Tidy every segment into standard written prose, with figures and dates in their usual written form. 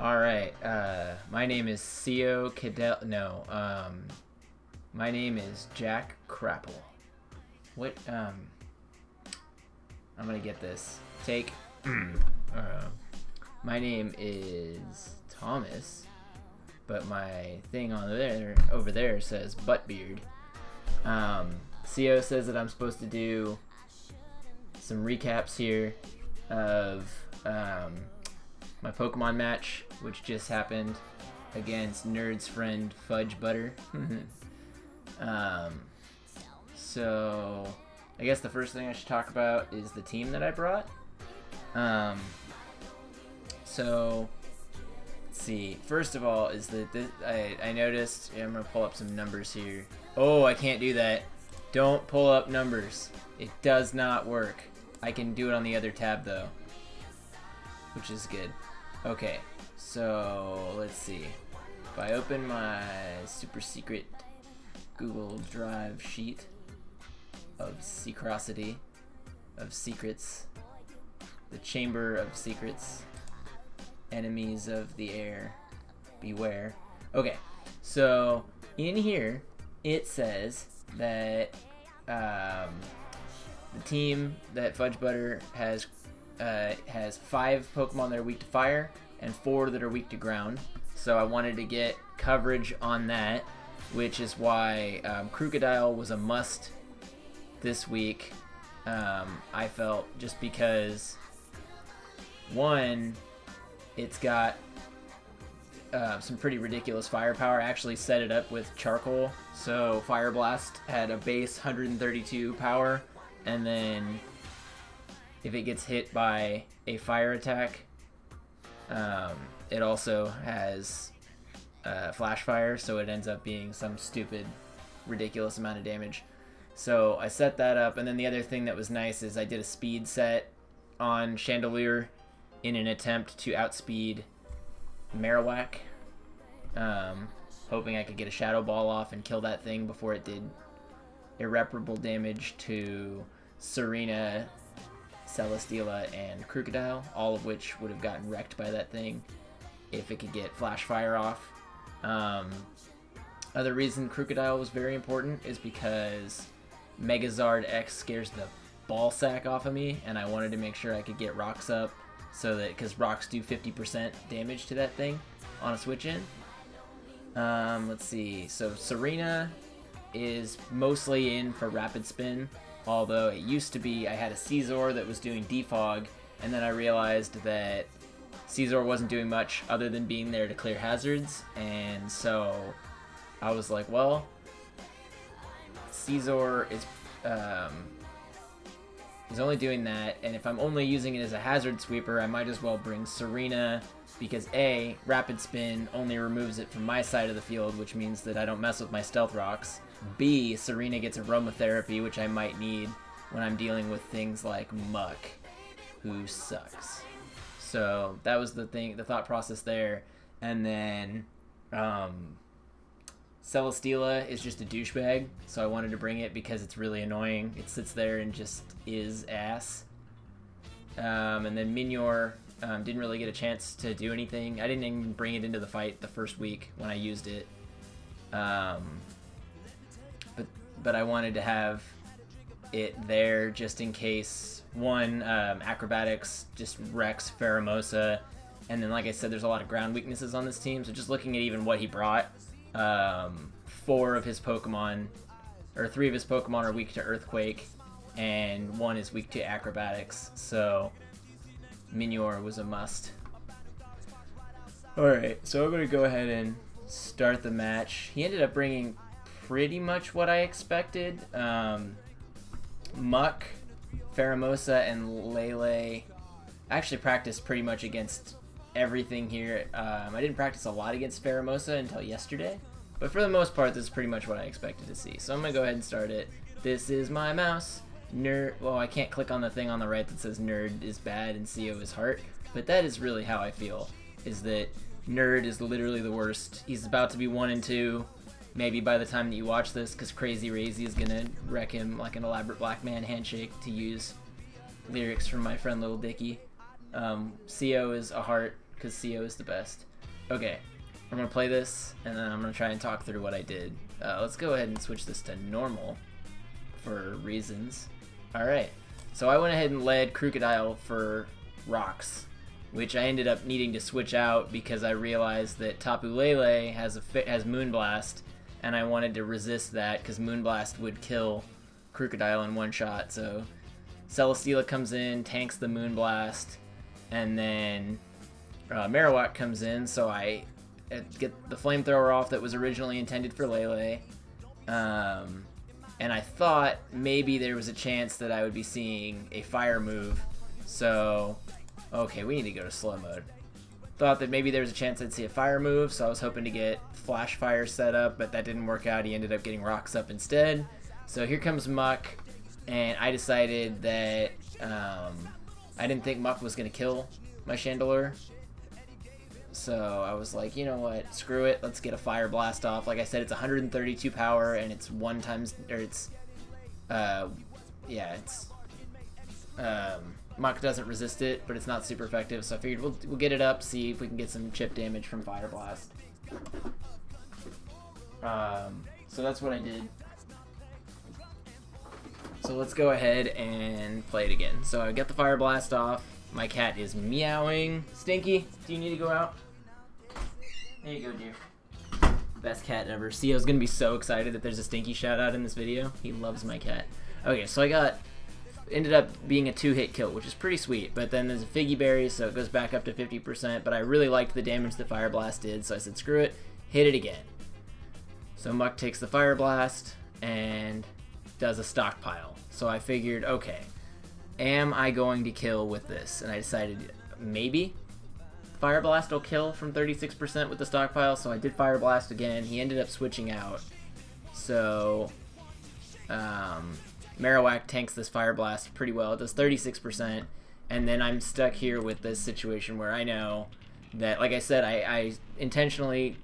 Alright, my name is Co Cadell. No, my name is Jack Crapple. What, I'm gonna get this. Take. My name is Thomas, but my thing over there says Buttbeard. Co says that I'm supposed to do some recaps here of, my Pokemon match, which just happened against Nerd's friend Fudge Butter. So I guess the first thing I should talk about is the team that I brought. So let's see. First of all, is that I noticed. I'm gonna pull up some numbers here. Oh, I can't do that. Don't pull up numbers. It does not work. I can do it on the other tab though, which is good. Okay, so let's see. If I open my super secret Google Drive sheet of secrosity, of secrets, the chamber of secrets, enemies of the air, beware. Okay, so in here it says that the team that Fudge Butter has 5 Pokemon that are weak to fire and 4 that are weak to ground. So I wanted to get coverage on that, which is why Crocodile was a must this week. I felt, just because, one, it's got some pretty ridiculous firepower. I actually set it up with charcoal, so Fire Blast had a base 132 power, and then if it gets hit by a fire attack, it also has flash fire, so it ends up being some stupid, ridiculous amount of damage. So I set that up, and then the other thing that was nice is I did a speed set on Chandelier in an attempt to outspeed Marowak, hoping I could get a Shadow Ball off and kill that thing before it did irreparable damage to Serena, Celesteela, and Crocodile, all of which would have gotten wrecked by that thing if it could get Flash Fire off. Other reason Crocodile was very important is because Megazard X scares the ball sack off of me, and I wanted to make sure I could get rocks up, so that, because rocks do 50% damage to that thing on a switch in. Let's see, so Serena is mostly in for Rapid Spin, although it used to be I had a Caesar that was doing Defog, and then I realized that Caesar wasn't doing much other than being there to clear hazards, and so I was like, well, Caesar is only doing that, and if I'm only using it as a hazard sweeper, I might as well bring Serena, because A, Rapid Spin only removes it from my side of the field, which means that I don't mess with my Stealth Rocks. B, Serena gets Aromatherapy, which I might need when I'm dealing with things like Muck, who sucks. So that was the thought process there. And then Celesteela is just a douchebag, so I wanted to bring it because it's really annoying. It sits there and just is ass. And then Minior didn't really get a chance to do anything. I didn't even bring it into the fight the first week when I used it. But I wanted to have it there just in case. One, Acrobatics just wrecks Pheromosa, and then, like I said, there's a lot of ground weaknesses on this team, so just looking at even what he brought, 4 of his Pokemon, or 3 of his Pokemon are weak to Earthquake, and 1 is weak to Acrobatics, so Minior was a must. Alright, so I'm going to go ahead and start the match. He ended up bringing pretty much what I expected. Muck, Pheromosa, and Lele. I actually practiced pretty much against everything here. I didn't practice a lot against Pheromosa until yesterday, but for the most part, this is pretty much what I expected to see. So I'm going to go ahead and start it. This is my mouse. Nerd. Well, I can't click on the thing on the right that says Nerd is bad and CO is heart, but that is really how I feel, is that Nerd is literally the worst. He's about to be 1-2. Maybe by the time that you watch this, because Crazy Razy is gonna wreck him like an elaborate black man handshake, to use lyrics from my friend Little Dicky. CO is a heart. because CO is the best. Okay, I'm going to play this, and then I'm going to try and talk through what I did. Let's go ahead and switch this to normal for reasons. Alright, so I went ahead and led Crocodile for rocks, which I ended up needing to switch out because I realized that Tapu Lele has Moonblast, and I wanted to resist that because Moonblast would kill Crocodile in one shot. So Celesteela comes in, tanks the Moonblast, and then Marowak comes in, so I get the Flamethrower off that was originally intended for Lele. And I thought maybe there was a chance that I would be seeing a fire move. So, okay, we need to go to slow mode. Thought that maybe there was a chance I'd see a fire move, so I was hoping to get Flash Fire set up, but that didn't work out. He ended up getting rocks up instead. So here comes Muck, and I decided that I didn't think Muck was going to kill my Chandelure. So I was like, you know what, screw it, let's get a Fire Blast off. Like I said, it's 132 power, and it's Muck doesn't resist it, but it's not super effective, so I figured we'll get it up, see if we can get some chip damage from Fire Blast. So that's what I did. So let's go ahead and play it again. So I got the Fire Blast off. My cat is meowing. Stinky, do you need to go out? There you go, dear. Best cat ever. CO's gonna be so excited that there's a Stinky shout out in this video. He loves my cat. Okay, so ended up being a 2-hit kill, which is pretty sweet, but then there's a Figgy Berry, so it goes back up to 50%, but I really liked the damage that Fire Blast did, so I said screw it, hit it again. So Muck takes the Fire Blast and does a stockpile. So I figured, okay, am I going to kill with this? And I decided maybe Fire Blast will kill from 36% with the stockpile, so I did Fire Blast again. He ended up switching out. So Marowak tanks this Fire Blast pretty well. It does 36%, and then I'm stuck here with this situation where I know that, like I said, I intentionally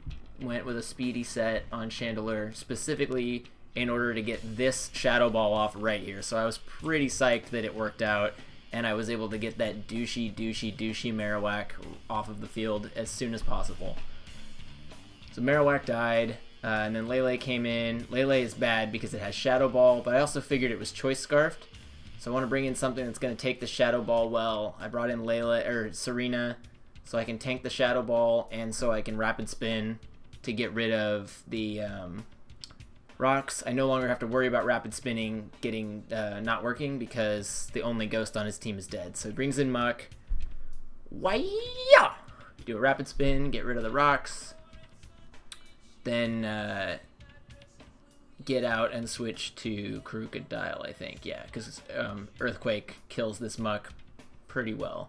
went with a speedy set on Chandelure, specifically in order to get this Shadow Ball off right here. So I was pretty psyched that it worked out, and I was able to get that douchey Marowak off of the field as soon as possible. So Marowak died, and then Lele came in. Lele is bad because it has Shadow Ball, but I also figured it was Choice Scarfed, so I want to bring in something that's going to take the Shadow Ball well. I brought in Serena, so I can tank the Shadow Ball, and so I can Rapid Spin to get rid of the rocks. I no longer have to worry about Rapid Spinning not working because the only ghost on his team is dead. So he brings in Muck. Why-ya! Do a Rapid Spin, get rid of the rocks. Then get out and switch to Crocodile, I think. Yeah, because Earthquake kills this Muck pretty well.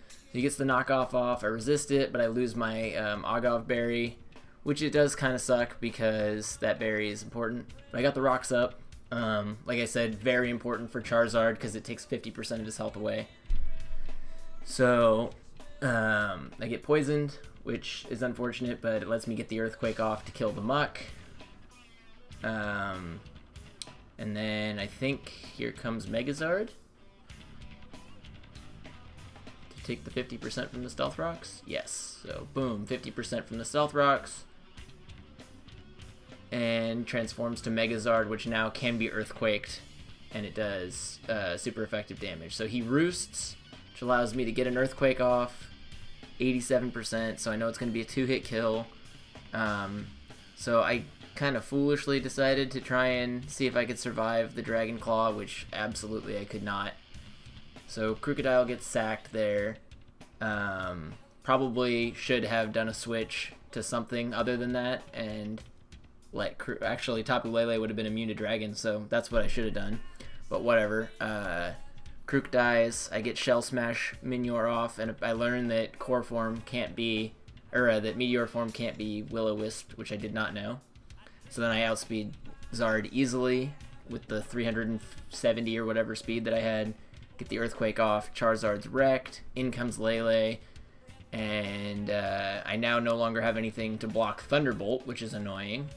So he gets the knockoff off. I resist it, but I lose my Aghav Berry, which it does kind of suck because that berry is important. But I got the rocks up. Like I said, very important for Charizard because it takes 50% of his health away. So I get poisoned, which is unfortunate, but it lets me get the Earthquake off to kill the Muck. And then I think here comes Megazard to take the 50% from the Stealth Rocks. Yes, so boom, 50% from the Stealth Rocks. And transforms to Megazard, which now can be Earthquaked, and it does super effective damage. So he roosts, which allows me to get an Earthquake off, 87%, so I know it's going to be a 2-hit kill. So I kind of foolishly decided to try and see if I could survive the Dragon Claw, which absolutely I could not. So Crocodile gets sacked there. Probably should have done a switch to something other than that, and actually Tapu Lele would have been immune to Dragon, so that's what I should have done. But whatever. Crook dies, I get Shell Smash Minior off, and I learned that Core Form can't be, that Meteor Form can't be Will-O-Wisp, which I did not know. So then I outspeed Zard easily with the 370 or whatever speed that I had. Get the Earthquake off, Charizard's wrecked, in comes Lele, and I now no longer have anything to block Thunderbolt, which is annoying.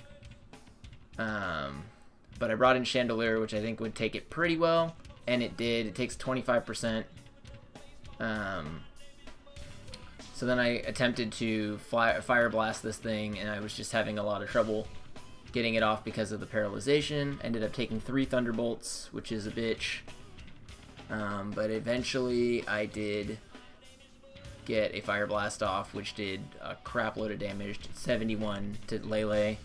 But I brought in Chandelure, which I think would take it pretty well, and it did. It takes 25%. So then I attempted to fire blast this thing, and I was just having a lot of trouble getting it off because of the paralyzation. Ended up taking 3 Thunderbolts, which is a bitch. But eventually I did get a Fire Blast off, which did a crap load of damage, 71 to Lele.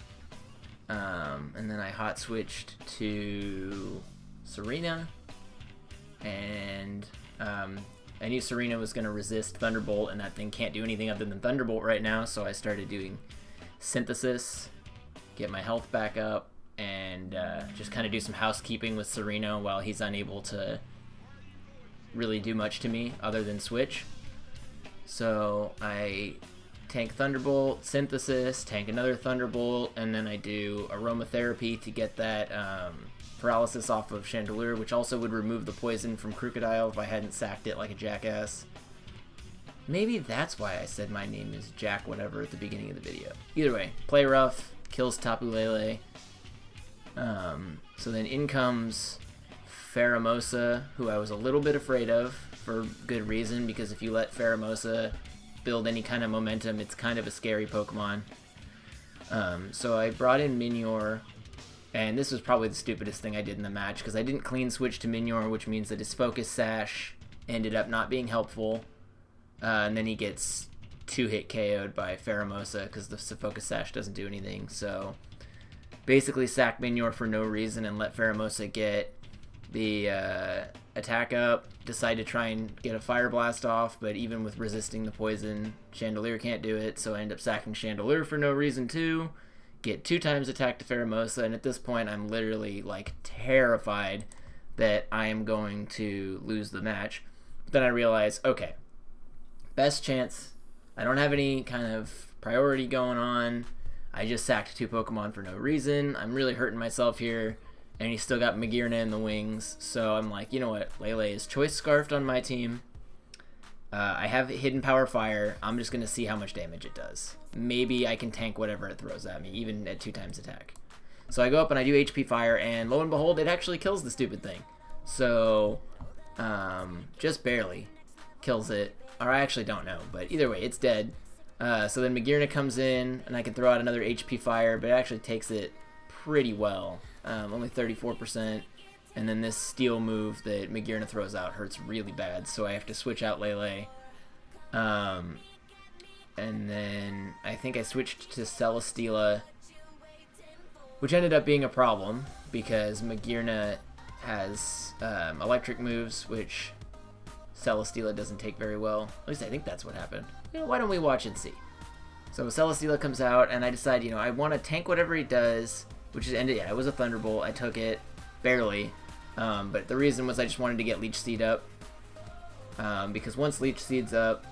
And then I hot switched to Serena, and I knew Serena was going to resist Thunderbolt, and that thing can't do anything other than Thunderbolt right now, so I started doing Synthesis, get my health back up, and just kind of do some housekeeping with Serena while he's unable to really do much to me other than switch. So I tank Thunderbolt, Synthesis, tank another Thunderbolt, and then I do Aromatherapy to get that paralysis off of Chandelure, which also would remove the poison from Crocodile if I hadn't sacked it like a jackass. Maybe that's why I said my name is Jack whatever at the beginning of the video. Either way, play rough, kills Tapu Lele. So then in comes Pheromosa, who I was a little bit afraid of for good reason, because if you let Pheromosa build any kind of momentum, it's kind of a scary Pokemon. So I brought in Minior, and this was probably the stupidest thing I did in the match, because I didn't clean switch to Minior, which means that his Focus Sash ended up not being helpful, and then he gets 2-hit KO'd by Pheromosa because the Focus Sash doesn't do anything. So basically sack Minior for no reason and let Pheromosa get the attack up, decide to try and get a Fire Blast off, but even with resisting the poison, Chandelure can't do it, so I end up sacking Chandelure for no reason too, get 2 times attack to Pheromosa, and at this point I'm literally like terrified that I am going to lose the match. But then I realize, okay, best chance, I don't have any kind of priority going on, I just sacked 2 Pokemon for no reason, I'm really hurting myself here, and he's still got Magearna in the wings, so I'm like, you know what, Lele is Choice Scarfed on my team. I have Hidden Power Fire, I'm just going to see how much damage it does. Maybe I can tank whatever it throws at me, even at 2 times attack. So I go up and I do HP Fire, and lo and behold, it actually kills the stupid thing. So, just barely kills it, or I actually don't know, but either way, it's dead. So then Magearna comes in, and I can throw out another HP Fire, but it actually takes it pretty well. Only 34%, and then this steel move that Magearna throws out hurts really bad, so I have to switch out Lele. And then I think I switched to Celesteela, which ended up being a problem because Magearna has electric moves, which Celesteela doesn't take very well. At least I think that's what happened. You know, why don't we watch and see? So Celesteela comes out, and I decide, you know, I want to tank whatever he does, which is ended. Yeah, it was a Thunderbolt. I took it barely, but the reason was I just wanted to get Leech Seed up, because once Leech Seed's up,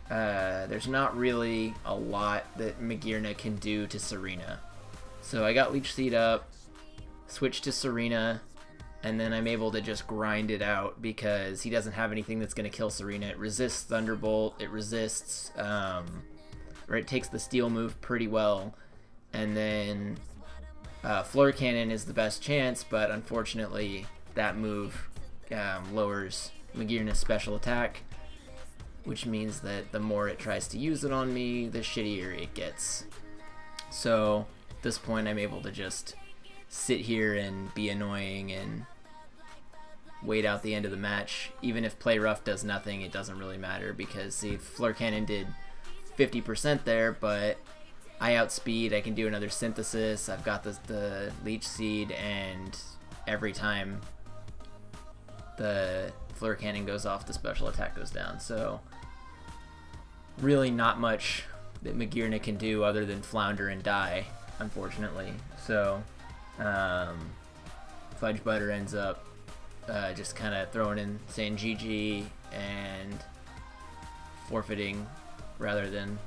there's not really a lot that Magearna can do to Serena. So I got Leech Seed up, switched to Serena, and then I'm able to just grind it out because he doesn't have anything that's going to kill Serena. It resists Thunderbolt. It resists, or it takes the Steel move pretty well, and then Floor Cannon is the best chance, but unfortunately that move lowers Magearna's special attack, which means that the more it tries to use it on me, the shittier it gets. So at this point I'm able to just sit here and be annoying and wait out the end of the match. Even if Play Rough does nothing, it doesn't really matter because, see, Floor Cannon did 50% there, but I outspeed, I can do another Synthesis, I've got the Leech Seed, and every time the Floor Cannon goes off, the special attack goes down. So really not much that Magearna can do other than flounder and die, unfortunately. So Fudge Butter ends up just kind of throwing in, saying GG and forfeiting rather than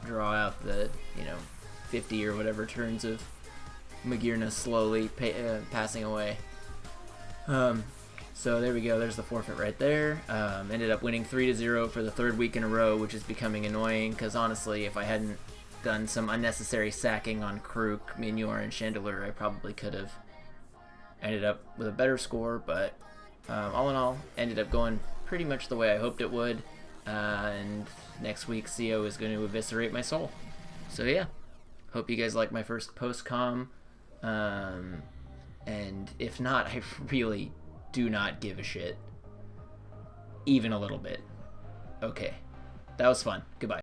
draw out the 50 or whatever turns of Magearna slowly passing away. So there we go, there's the forfeit right there. Ended up winning 3-0 for the 3rd week in a row, which is becoming annoying because honestly if I hadn't done some unnecessary sacking on Krook, Minior, and Chandelure, I probably could have ended up with a better score, but all in all ended up going pretty much the way I hoped it would. and next week CO is going to eviscerate my soul. So yeah, hope you guys like my first post-com, and if not, I really do not give a shit, even a little bit. Okay, that was fun. Goodbye.